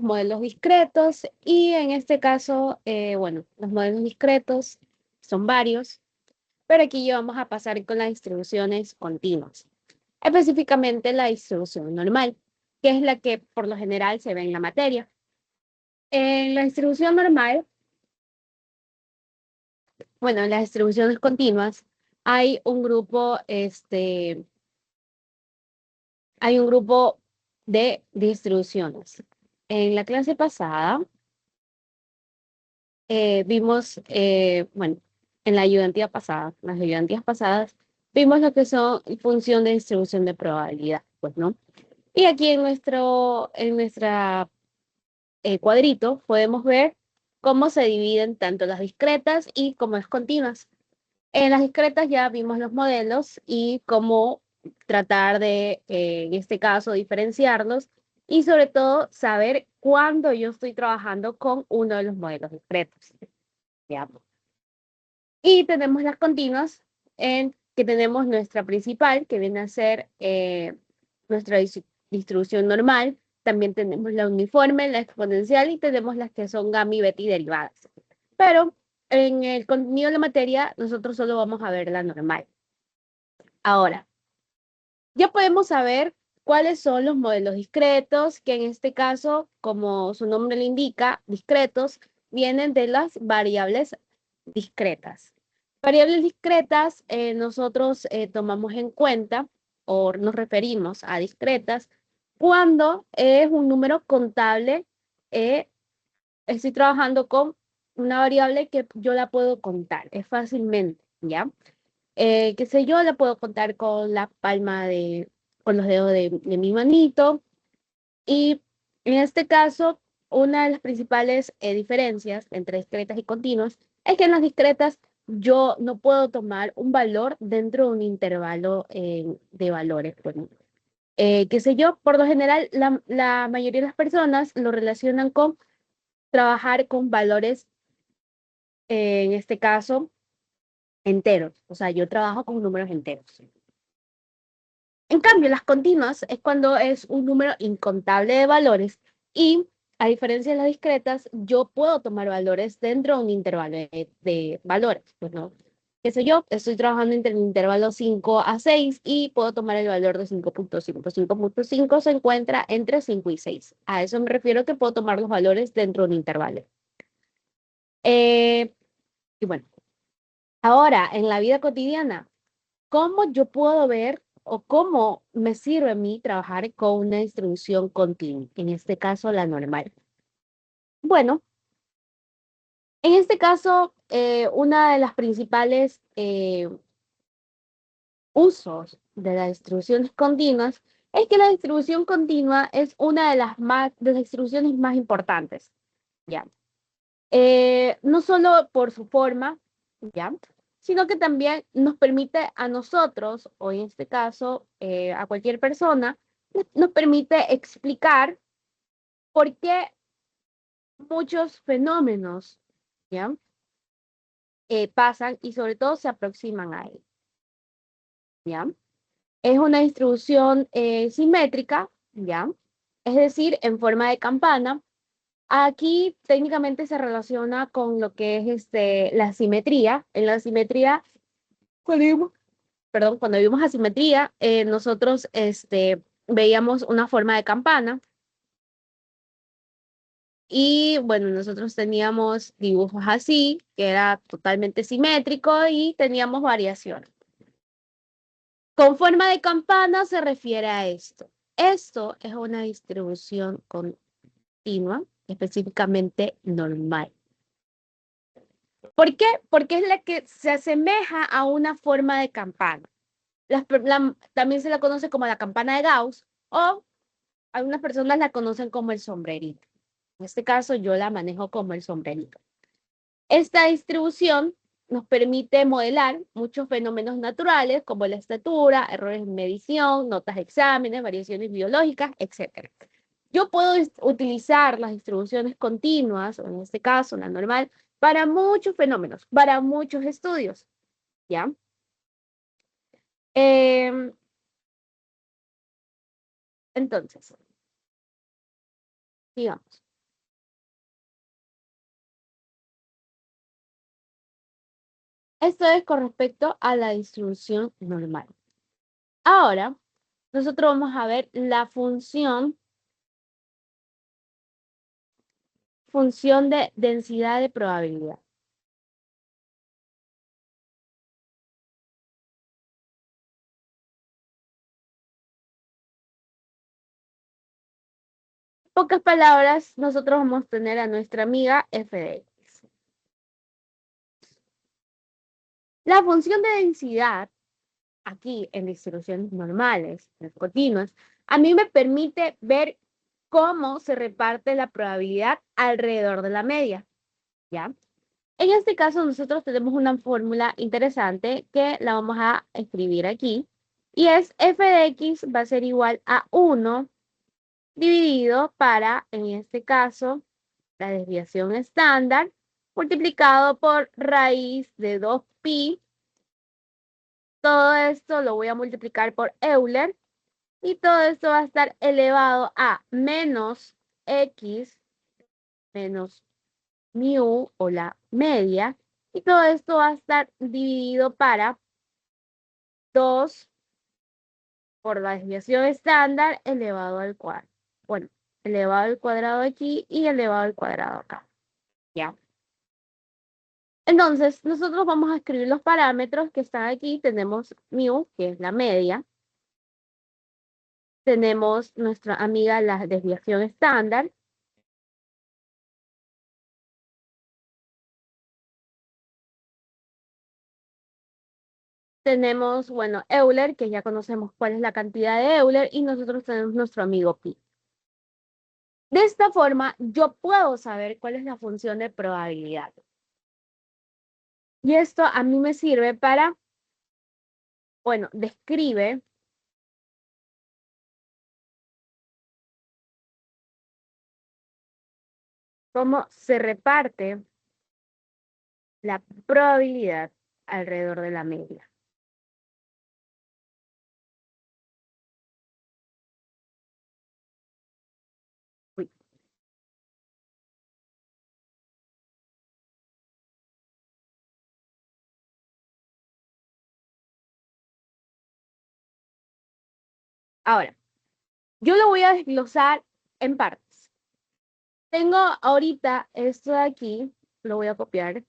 modelos discretos y en este caso, bueno, los modelos discretos son varios, pero aquí ya vamos a pasar con las distribuciones continuas, específicamente la distribución normal, que es la que por lo general se ve en la materia. En la distribución normal, bueno, en las distribuciones continuas, hay un grupo, hay un grupo de distribuciones. En la clase pasada vimos, bueno, en la ayudantía pasada, las ayudantías pasadas, vimos lo que son función de distribución de probabilidad, pues, ¿no? Y aquí en nuestra cuadrito podemos ver cómo se dividen tanto las discretas y como las continuas. En las discretas ya vimos los modelos y cómo tratar de, en este caso, diferenciarlos y sobre todo saber cuándo yo estoy trabajando con uno de los modelos discretos. ¿Ya? Y tenemos las continuas, en que tenemos nuestra principal, que viene a ser nuestra distribución normal. También tenemos la uniforme, la exponencial y tenemos las que son gamma y beta y derivadas. Pero en el contenido de la materia, nosotros solo vamos a ver la normal. Ahora, ya podemos saber cuáles son los modelos discretos, que en este caso, como su nombre lo indica, discretos, vienen de las variables discretas. Variables discretas nosotros tomamos en cuenta o nos referimos a discretas cuando es un número contable, estoy trabajando con una variable que yo la puedo contar, es fácilmente, ¿ya? Qué sé yo, la puedo contar con la palma con los dedos de mi manito. Y en este caso, una de las principales diferencias entre discretas y continuas es que en las discretas yo no puedo tomar un valor dentro de un intervalo de valores. Bueno, qué sé yo, por lo general, la mayoría de las personas lo relacionan con trabajar con valores, en este caso, enteros. O sea, yo trabajo con números enteros. En cambio, las continuas es cuando es un número incontable de valores y, a diferencia de las discretas, yo puedo tomar valores dentro de un intervalo de valores. Pues no, qué sé yo, estoy trabajando entre el intervalo 5 a 6 y puedo tomar el valor de 5.5. 5.5 se encuentra entre 5 y 6. A eso me refiero que puedo tomar los valores dentro de un intervalo. Eh, y bueno, ahora en la vida cotidiana, ¿cómo yo puedo ver o cómo me sirve a mí trabajar con una distribución continua? En este caso, la normal. Bueno, en este caso, una de las principales usos de las distribuciones continuas es que la distribución continua es una de las distribuciones más importantes, ¿ya? No solo por su forma, ¿ya? Sino que también nos permite a nosotros, o en este caso, a cualquier persona, nos permite explicar por qué muchos fenómenos, ¿ya? Pasan y sobre todo se aproximan a él, ¿ya? Es una distribución simétrica, ¿ya? Es decir, en forma de campana. Aquí técnicamente se relaciona con lo que es la simetría. En la simetría, cuando vimos, perdón, cuando vimos asimetría, nosotros veíamos una forma de campana y bueno, nosotros teníamos dibujos así, que era totalmente simétrico y teníamos variaciones. Con forma de campana se refiere a esto. Esto es una distribución continua, específicamente normal. ¿Por qué? Porque es la que se asemeja a una forma de campana. También se la conoce como la campana de Gauss o algunas personas la conocen como el sombrerito. En este caso yo la manejo como el sombrerito. Esta distribución nos permite modelar muchos fenómenos naturales como la estatura, errores en medición, notas de exámenes, variaciones biológicas, etc. Yo puedo utilizar las distribuciones continuas, o en este caso la normal, para muchos fenómenos, para muchos estudios, ¿ya? Em, entonces, digamos. Esto es con respecto a la distribución normal. Ahora, nosotros vamos a ver la función de densidad de probabilidad. En pocas palabras, nosotros vamos a tener a nuestra amiga f de x. La función de densidad, aquí en distribuciones normales, en continuas, a mí me permite ver cómo se reparte la probabilidad alrededor de la media, ¿ya? En este caso, nosotros tenemos una fórmula interesante que la vamos a escribir aquí, y es f de x va a ser igual a 1 dividido para, en este caso, la desviación estándar, multiplicado por raíz de 2pi. Todo esto lo voy a multiplicar por Euler, y todo esto va a estar elevado a menos x menos mu, o la media, y todo esto va a estar dividido para 2 por la desviación estándar elevado al cuadrado. Bueno, elevado al cuadrado aquí y elevado al cuadrado acá. ¿Ya? Entonces, nosotros vamos a escribir los parámetros que están aquí. Tenemos mu, que es la media. Tenemos nuestra amiga la desviación estándar. Tenemos, bueno, Euler, que ya conocemos cuál es la cantidad de Euler, y nosotros tenemos nuestro amigo pi. De esta forma, yo puedo saber cuál es la función de probabilidad. Y esto a mí me sirve para, bueno, describe cómo se reparte la probabilidad alrededor de la media. Uy. Ahora, yo lo voy a desglosar en partes. Tengo ahorita esto de aquí, lo voy a copiar.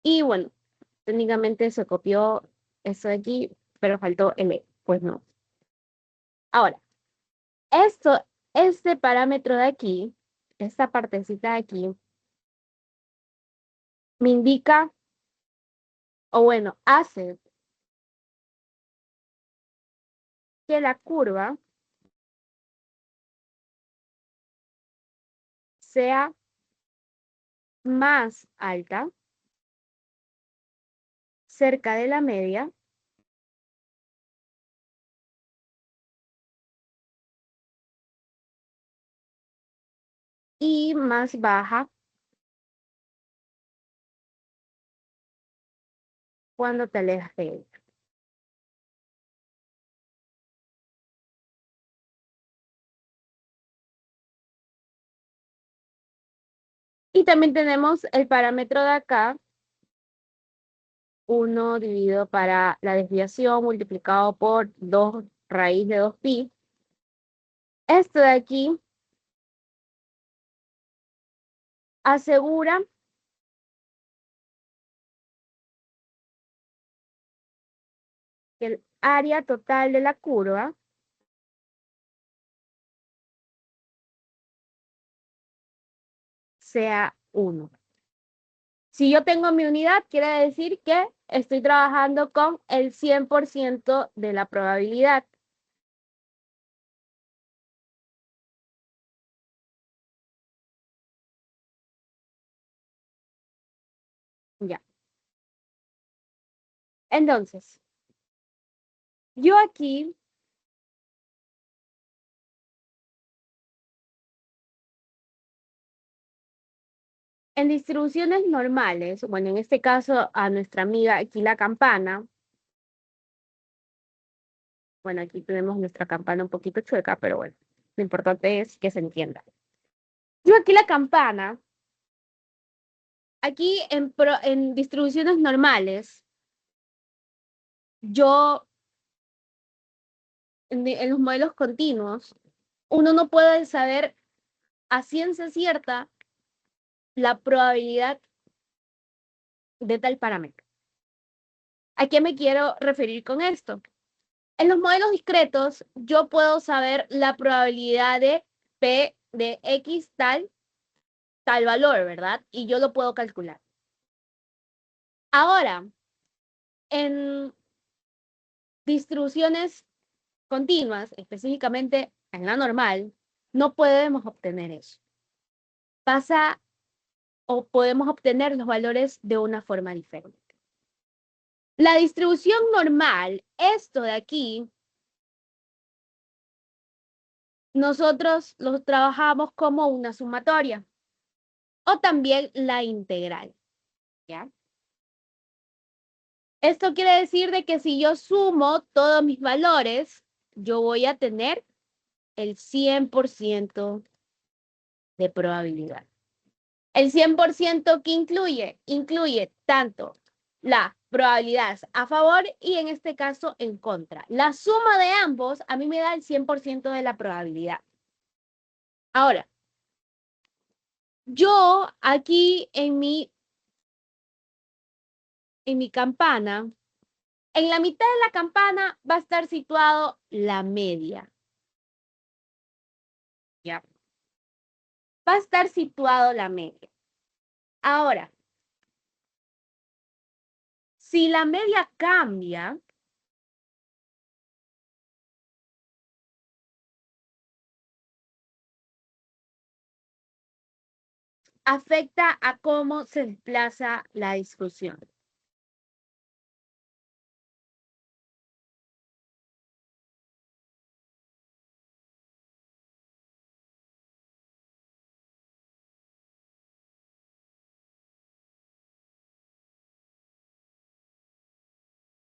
Y bueno, técnicamente se copió esto de aquí, pero faltó el E. Pues no. Ahora, este parámetro de aquí, esta partecita de aquí, me indica, o bueno, hace que la curva sea más alta, cerca de la media, y más baja cuando te alejas de ella. Y también tenemos el parámetro de acá, 1 dividido para la desviación multiplicado por 2 raíz de 2pi. Esto de aquí asegura que el área total de la curva sea 1. Si yo tengo mi unidad, quiere decir que estoy trabajando con el 100% de la probabilidad. Ya. Entonces, yo aquí en distribuciones normales, bueno, en este caso a nuestra amiga aquí la campana, bueno, aquí tenemos nuestra campana un poquito chueca, pero bueno. Lo importante es que se entienda. Yo aquí la campana, aquí en distribuciones normales, yo en los modelos continuos, uno no puede saber a ciencia cierta la probabilidad de tal parámetro. ¿A qué me quiero referir con esto? En los modelos discretos, yo puedo saber la probabilidad de P de X tal valor, ¿verdad? Y yo lo puedo calcular. Ahora, en distribuciones continuas, específicamente en la normal, no podemos obtener eso. Pasa o podemos obtener los valores de una forma diferente. La distribución normal, esto de aquí, nosotros lo trabajamos como una sumatoria o también la integral, ¿ya? Esto quiere decir de que si yo sumo todos mis valores, yo voy a tener el 100% de probabilidad. El 100% que incluye tanto las probabilidades a favor y en este caso en contra. La suma de ambos a mí me da el 100% de la probabilidad. Ahora, yo aquí en mi campana, en la mitad de la campana va a estar situado la media. ¿Ya? Va a estar situado la media. Ahora, si la media cambia, afecta a cómo se desplaza la discusión.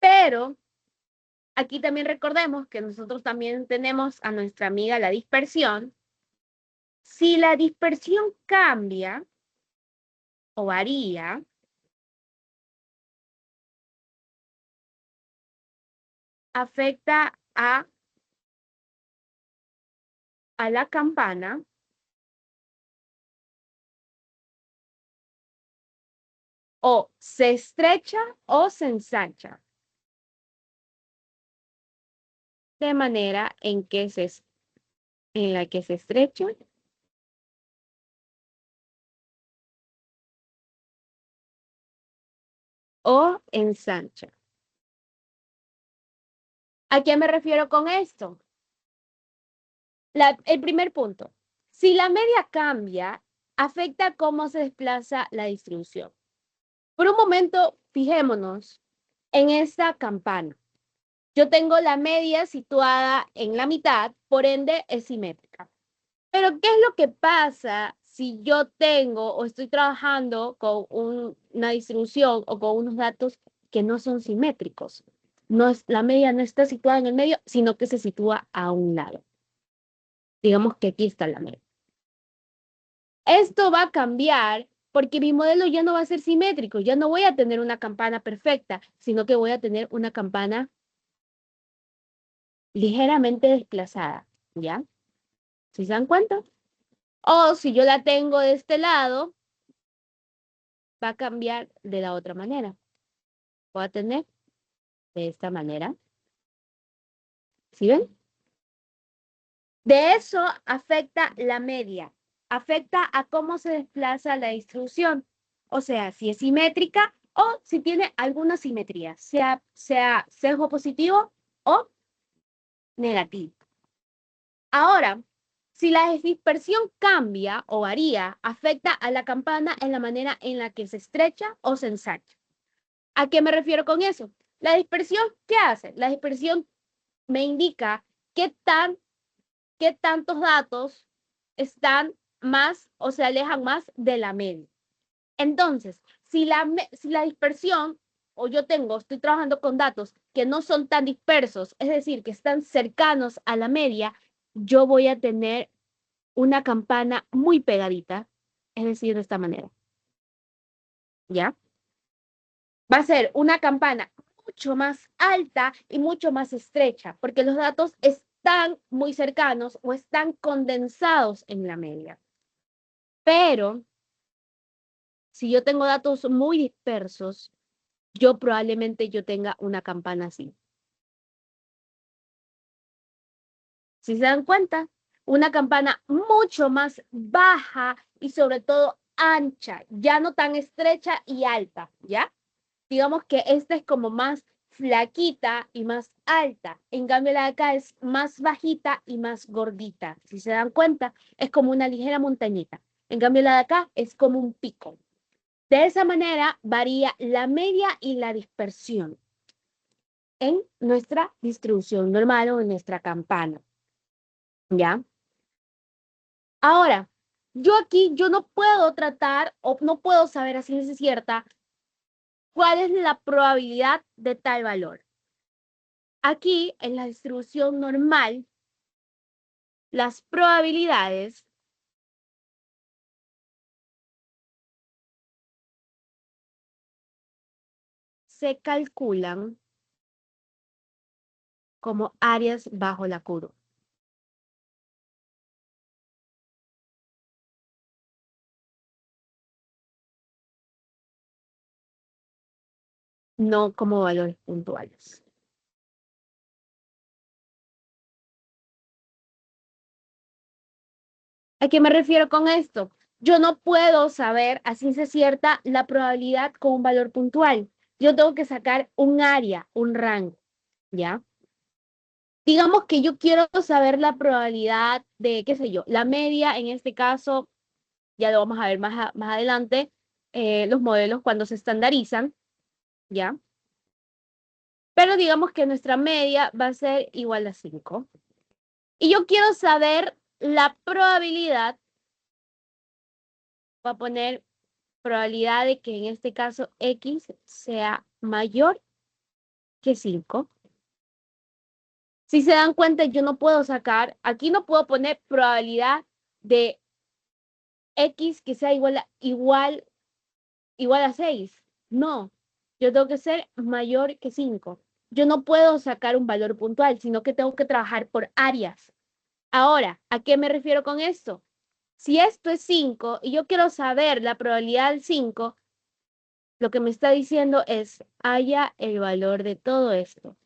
Pero aquí también recordemos que nosotros también tenemos a nuestra amiga la dispersión. Si la dispersión cambia o varía, afecta a la campana o se estrecha o se ensancha. De manera en la que se estrecha o ensancha. ¿A qué me refiero con esto? El primer punto. Si la media cambia, afecta cómo se desplaza la distribución. Por un momento, fijémonos en esta campana. Yo tengo la media situada en la mitad, por ende es simétrica. Pero, ¿qué es lo que pasa si yo tengo o estoy trabajando con una distribución o con unos datos que no son simétricos? La media no está situada en el medio, sino que se sitúa a un lado. Digamos que aquí está la media. Esto va a cambiar porque mi modelo ya no va a ser simétrico, ya no voy a tener una campana perfecta, sino que voy a tener una campana ligeramente desplazada, ¿ya? ¿Sí se dan cuenta? O si yo la tengo de este lado, va a cambiar de la otra manera. Voy a tener de esta manera. ¿Sí ven? De eso afecta la media. Afecta a cómo se desplaza la distribución. O sea, si es simétrica o si tiene alguna simetría, sea sesgo positivo o negativo. Ahora, si la dispersión cambia o varía, afecta a la campana en la manera en la que se estrecha o se ensancha. ¿A qué me refiero con eso? La dispersión, ¿qué hace? La dispersión me indica qué tantos datos están más o se alejan más de la media. Entonces, si la dispersión, o estoy trabajando con datos que no son tan dispersos, es decir, que están cercanos a la media, yo voy a tener una campana muy pegadita, es decir, de esta manera, ¿ya? Va a ser una campana mucho más alta y mucho más estrecha, porque los datos están muy cercanos o están condensados en la media. Pero si yo tengo datos muy dispersos, yo probablemente yo tenga una campana así. Si se dan cuenta, una campana mucho más baja y sobre todo ancha, ya no tan estrecha y alta, ¿ya? Digamos que esta es como más flaquita y más alta. En cambio, la de acá es más bajita y más gordita. Si se dan cuenta, es como una ligera montañita. En cambio, la de acá es como un pico. De esa manera varía la media y la dispersión en nuestra distribución normal o en nuestra campana. ¿Ya? Ahora, yo aquí, yo no puedo tratar o no puedo saber a ciencia cierta cuál es la probabilidad de tal valor. Aquí, en la distribución normal, las probabilidades se calculan como áreas bajo la curva, no como valores puntuales. ¿A qué me refiero con esto? Yo no puedo saber a ciencia cierta la probabilidad con un valor puntual. Yo tengo que sacar un área, un rango, ¿ya? Digamos que yo quiero saber la probabilidad de, qué sé yo, la media, en este caso, ya lo vamos a ver más adelante, los modelos cuando se estandarizan, ¿ya? Pero digamos que nuestra media va a ser igual a 5. Y yo quiero saber la probabilidad, voy a poner probabilidad de que en este caso X sea mayor que 5. Si se dan cuenta, yo no puedo sacar, aquí no puedo poner probabilidad de X que sea igual a 6. No, yo tengo que ser mayor que 5. Yo no puedo sacar un valor puntual, sino que tengo que trabajar por áreas. Ahora, ¿a qué me refiero con esto? Si esto es 5 y yo quiero saber la probabilidad del 5, lo que me está diciendo es, haya el valor de todo esto.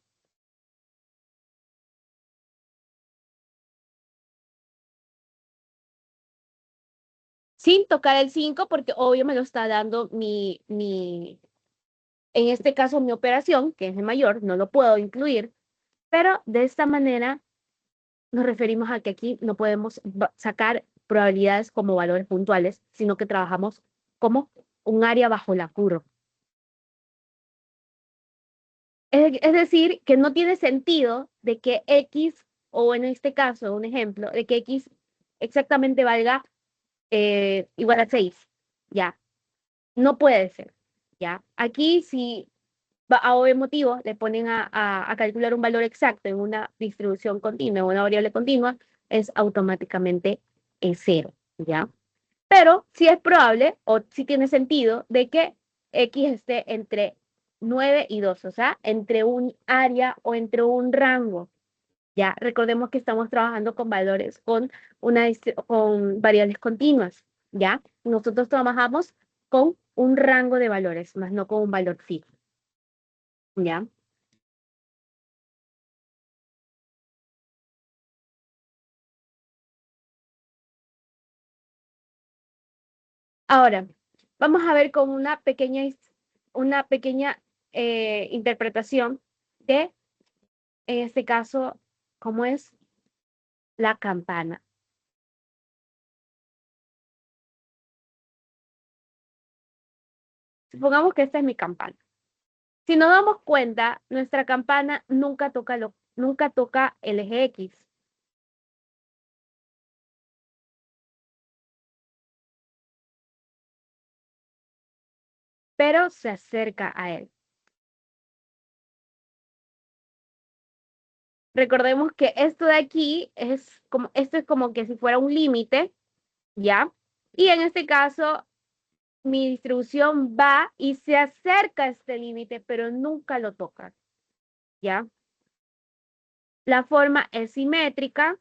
Sin tocar el 5, porque obvio me lo está dando en este caso, mi operación, que es de mayor, no lo puedo incluir, pero de esta manera nos referimos a que aquí no podemos sacar probabilidades como valores puntuales, sino que trabajamos como un área bajo la curva. Es decir, que no tiene sentido de que X, o en este caso, un ejemplo, de que X exactamente valga igual a 6. Ya, no puede ser. Ya, aquí si a obvio motivo le ponen a calcular un valor exacto en una distribución continua, en una variable continua, es automáticamente cero. ¿Ya? Pero sí es probable o sí tiene sentido de que X esté entre 9 y 2, o sea, entre un área o entre un rango. Ya, recordemos que estamos trabajando con valores, con variables continuas, ¿ya? Nosotros trabajamos con un rango de valores, más no con un valor fijo, ¿ya? Ahora, vamos a ver con una pequeña interpretación de, en este caso, cómo es la campana. Supongamos que esta es mi campana. Si nos damos cuenta, nuestra campana nunca toca el eje X, pero se acerca a él. Recordemos que esto de aquí esto es como que si fuera un límite, ¿ya? Y en este caso, mi distribución va y se acerca a este límite, pero nunca lo toca, ¿ya? La forma es simétrica.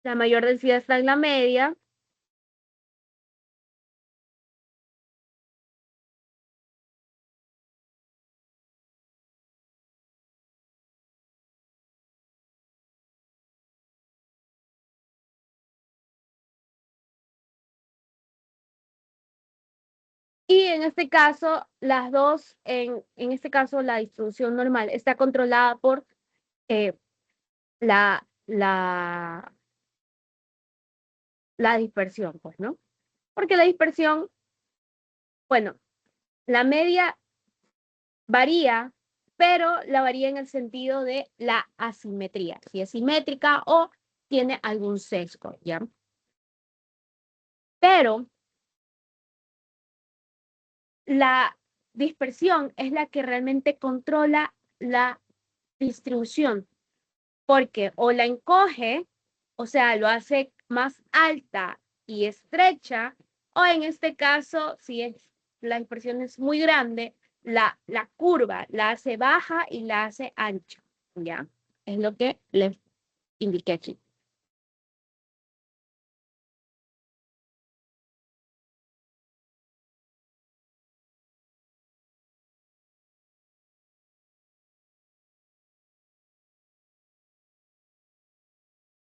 La mayor densidad está en la media. Y en este caso, las dos, en este caso, la distribución normal está controlada por eh, la, la, la dispersión, pues, ¿no? Porque la dispersión, bueno, la media varía, pero la varía en el sentido de la asimetría, si es simétrica o tiene algún sesgo, ¿ya? Pero la dispersión es la que realmente controla la distribución, porque o la encoge, o sea, lo hace más alta y estrecha, o en este caso, si es, la dispersión es muy grande, la curva la hace baja y la hace ancha, ¿ya? Es lo que les indiqué aquí.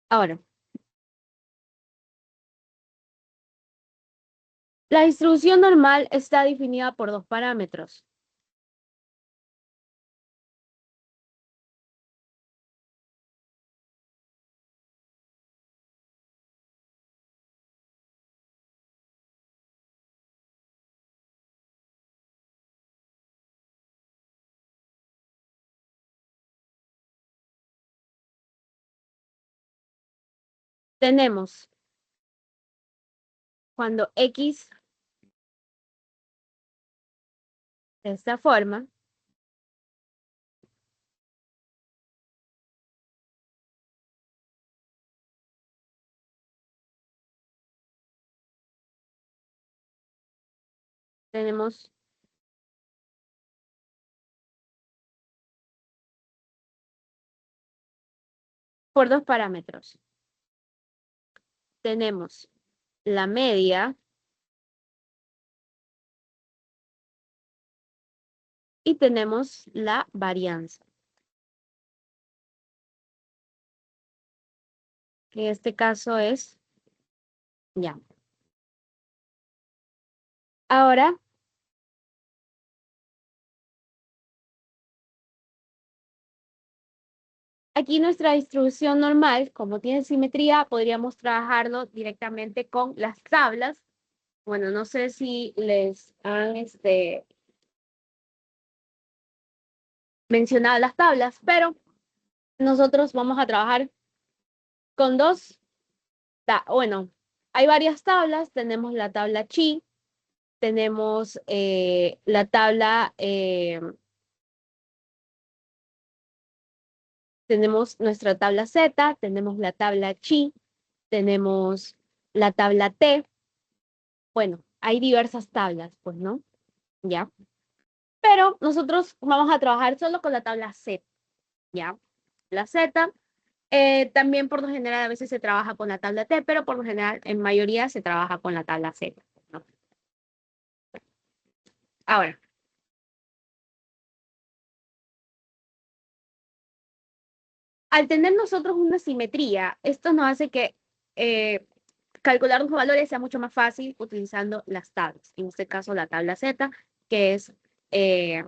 Ahora, la distribución normal está definida por dos parámetros. Tenemos cuando X de esta forma, tenemos por dos parámetros. Tenemos la media y tenemos la varianza, que en este caso es ya. Ahora, aquí nuestra distribución normal, como tiene simetría, podríamos trabajarlo directamente con las tablas. Bueno, no sé si les han mencionado las tablas, pero nosotros vamos a trabajar con dos, bueno, hay varias tablas, tenemos la tabla chi, tenemos la tabla, tenemos nuestra tabla Z, tenemos la tabla chi, tenemos la tabla T, bueno, hay diversas tablas, pues, ¿no? ¿Ya? Pero nosotros vamos a trabajar solo con la tabla Z, ¿ya? La Z, también por lo general a veces se trabaja con la tabla T, pero por lo general en mayoría se trabaja con la tabla Z, ¿no? Ahora, al tener nosotros una simetría, esto nos hace que eh, calcular los valores sea mucho más fácil utilizando las tablas. En este caso, la tabla Z, que es eh,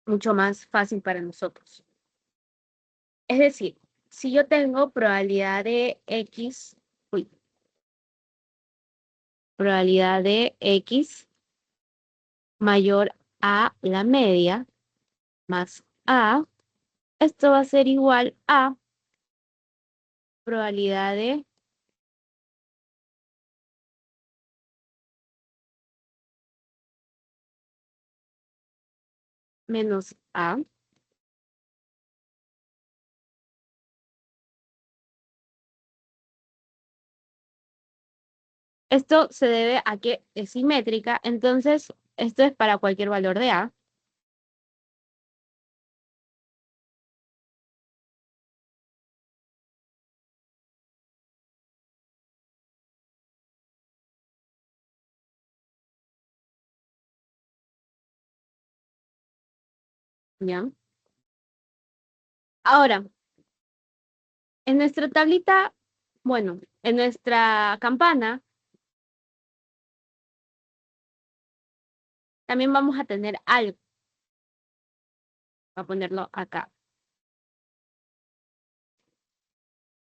mucho más fácil para nosotros. Es decir, si yo tengo probabilidad de X, probabilidad de X mayor a la media más A, esto va a ser igual a probabilidad de menos A. Esto se debe a que es simétrica, entonces esto es para cualquier valor de A. ¿Ya? Ahora, en nuestra tablita, bueno, en nuestra campana, también vamos a tener algo. Voy a ponerlo acá.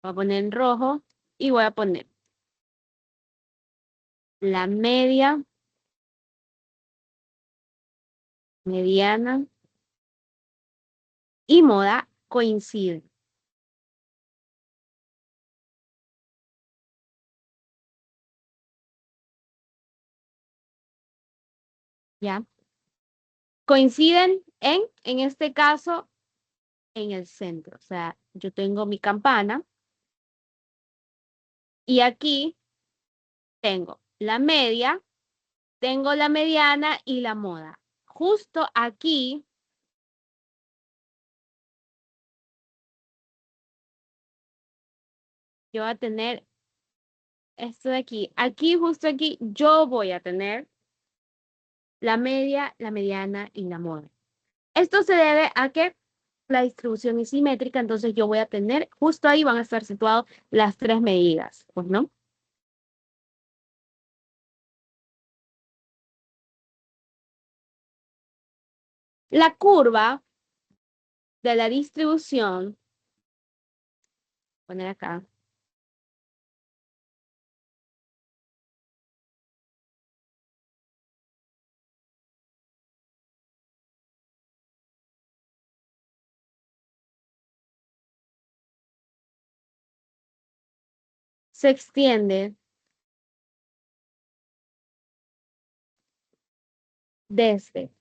Voy a poner en rojo y voy a poner la media, mediana y moda coinciden. ¿Ya? Coinciden en este caso, en el centro. O sea, yo tengo mi campana y aquí tengo la media, tengo la mediana y la moda. Justo aquí yo voy a tener esto de aquí. Aquí, justo aquí, yo voy a tener la media, la mediana y la moda. Esto se debe a que la distribución es simétrica, entonces yo voy a tener, justo ahí van a estar situadas las tres medidas, pues, ¿no? La curva de la distribución, poner acá, se extiende desde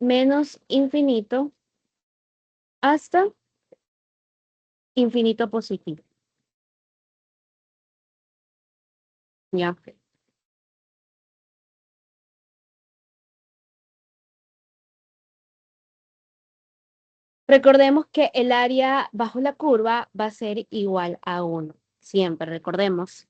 menos infinito hasta infinito positivo. ¿Ya? Recordemos que el área bajo la curva va a ser igual a 1. Siempre, recordemos.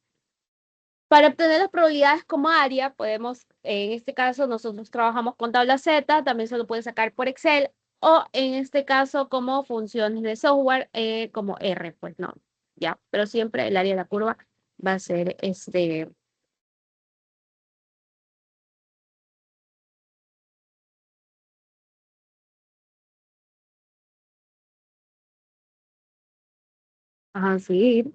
Para obtener las probabilidades como área, podemos, en este caso, nosotros trabajamos con tabla Z, también se lo puede sacar por Excel, o en este caso como funciones de software, como R, pues no, ya, pero siempre el área de la curva va a ser así.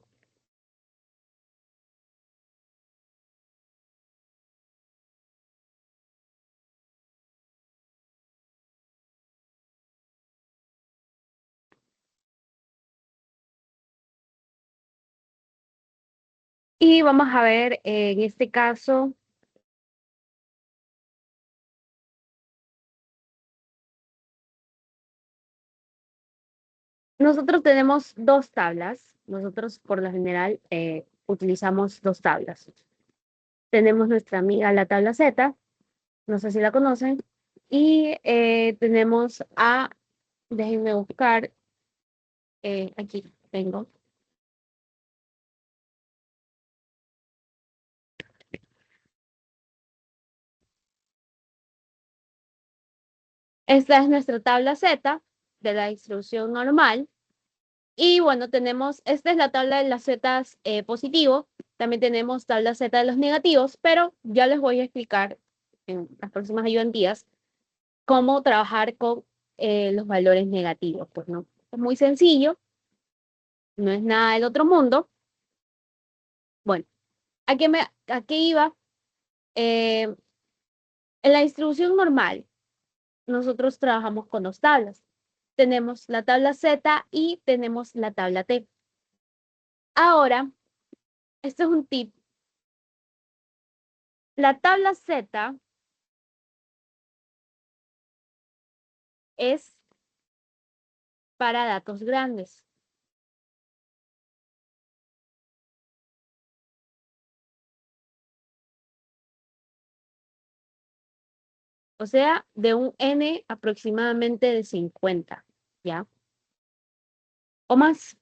Y vamos a ver, en este caso, nosotros tenemos dos tablas, nosotros por lo general utilizamos dos tablas. Tenemos nuestra amiga la tabla Z, no sé si la conocen, y tenemos a, déjenme buscar, aquí tengo. Esta es nuestra tabla Z de la distribución normal. Y bueno, tenemos, esta es la tabla de las zetas positivo. También tenemos tabla Z de los negativos, pero ya les voy a explicar en las próximas ayudantías cómo trabajar con los valores negativos. Pues no, es muy sencillo, no es nada del otro mundo. Bueno, a qué iba? Eh, en la distribución normal, nosotros trabajamos con dos tablas. Tenemos la tabla Z y tenemos la tabla T. Ahora, este es un tip. La tabla Z es para datos grandes. O sea, de un n aproximadamente de 50, ¿ya? O más.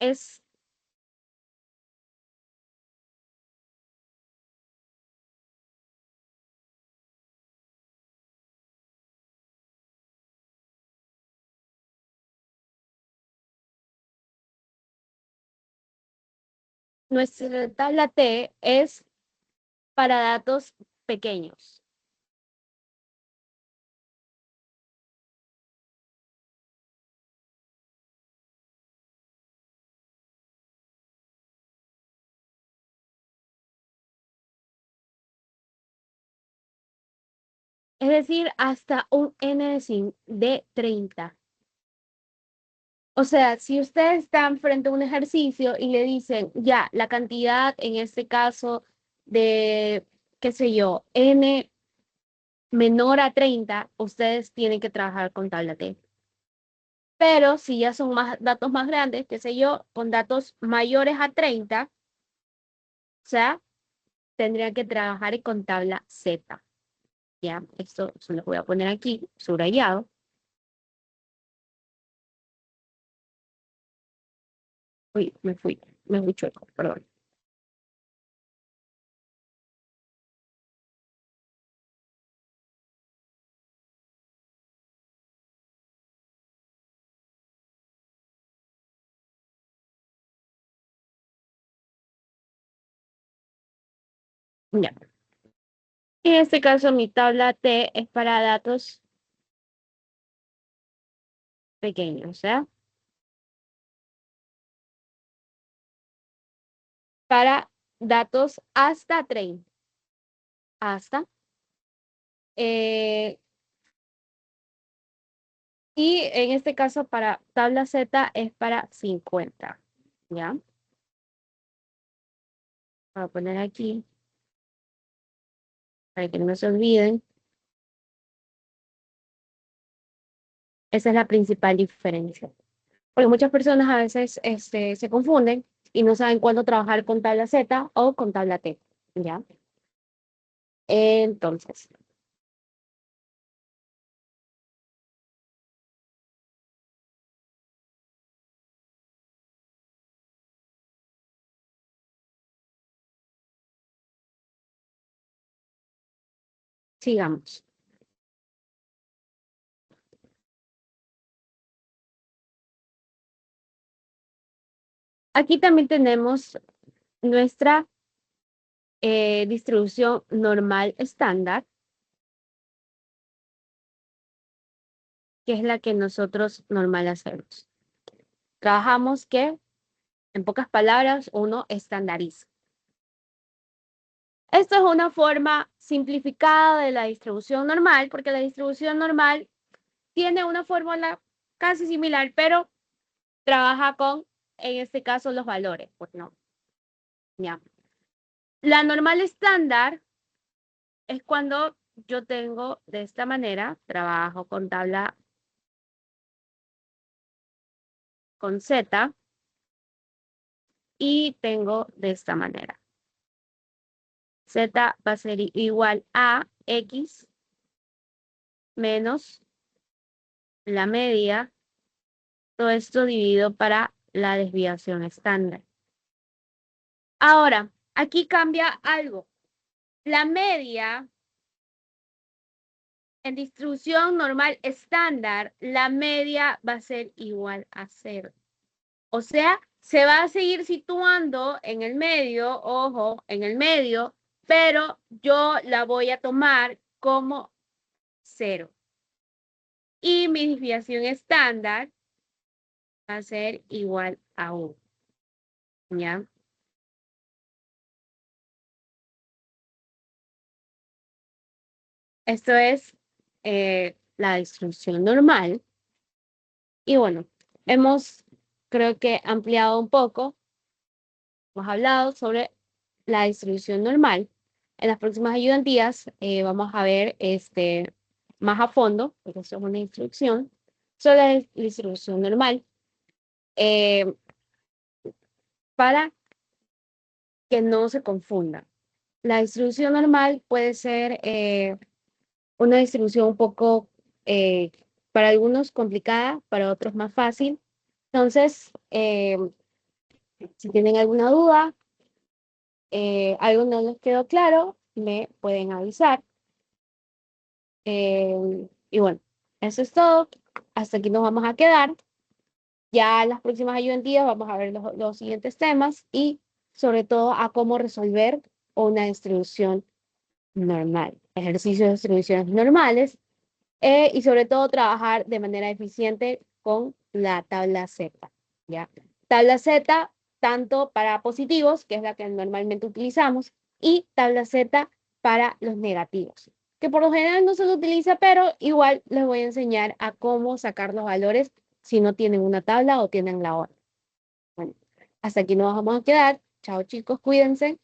Es nuestra tabla T es para datos pequeños. Es decir, hasta un n de 30. O sea, si ustedes están frente a un ejercicio y le dicen, ya, la cantidad en este caso de, qué sé yo, n menor a 30, ustedes tienen que trabajar con tabla T. Pero si ya son más datos más grandes, qué sé yo, con datos mayores a 30, o sea, tendrían que trabajar con tabla Z. Ya, esto se lo voy a poner aquí, subrayado. Uy, me fui chueco, perdón. Ya. En este caso, mi tabla T es para datos pequeños, ¿ya? Para datos hasta 30. Hasta. eh, y en este caso, para tabla Z es para 50, ¿ya? Voy a poner aquí, para que no se olviden. Esa es la principal diferencia. Porque muchas personas a veces se confunden y no saben cuándo trabajar con tabla Z o con tabla T, ¿ya? Entonces, sigamos. Aquí también tenemos nuestra distribución normal estándar, que es la que nosotros normal hacemos. Trabajamos que, en pocas palabras, uno estandariza. Esto es una forma simplificada de la distribución normal, porque la distribución normal tiene una fórmula casi similar, pero trabaja con, en este caso, los valores. Pues no, ya. La normal estándar es cuando yo tengo de esta manera, trabajo con tabla con Z y tengo de esta manera. Z va a ser igual a X menos la media, todo esto dividido para la desviación estándar. Ahora, aquí cambia algo. La media en distribución normal estándar, la media va a ser igual a 0. O sea, se va a seguir situando en el medio, ojo, en el medio, pero yo la voy a tomar como 0. Y mi desviación estándar va a ser igual a 1. ¿Ya? Esto es la distribución normal. Y bueno, hemos creo que he ampliado un poco. Hemos hablado sobre la distribución normal. En las próximas ayudantías vamos a ver más a fondo, porque eso es una instrucción, sobre la distribución normal, eh, para que no se confunda. La distribución normal puede ser una distribución un poco, para algunos complicada, para otros más fácil. Entonces, si tienen alguna duda, algo no les quedó claro, me pueden avisar. Y bueno, eso es todo. Hasta aquí nos vamos a quedar. Ya en las próximas ayudantías vamos a ver los siguientes temas y sobre todo a cómo resolver una distribución normal, ejercicios de distribuciones normales y sobre todo trabajar de manera eficiente con la tabla Z, ¿ya? Tabla Z tanto para positivos, que es la que normalmente utilizamos, y tabla Z para los negativos, que por lo general no se lo utiliza, pero igual les voy a enseñar a cómo sacar los valores si no tienen una tabla o tienen la otra. Bueno, hasta aquí nos vamos a quedar. Chao chicos, cuídense.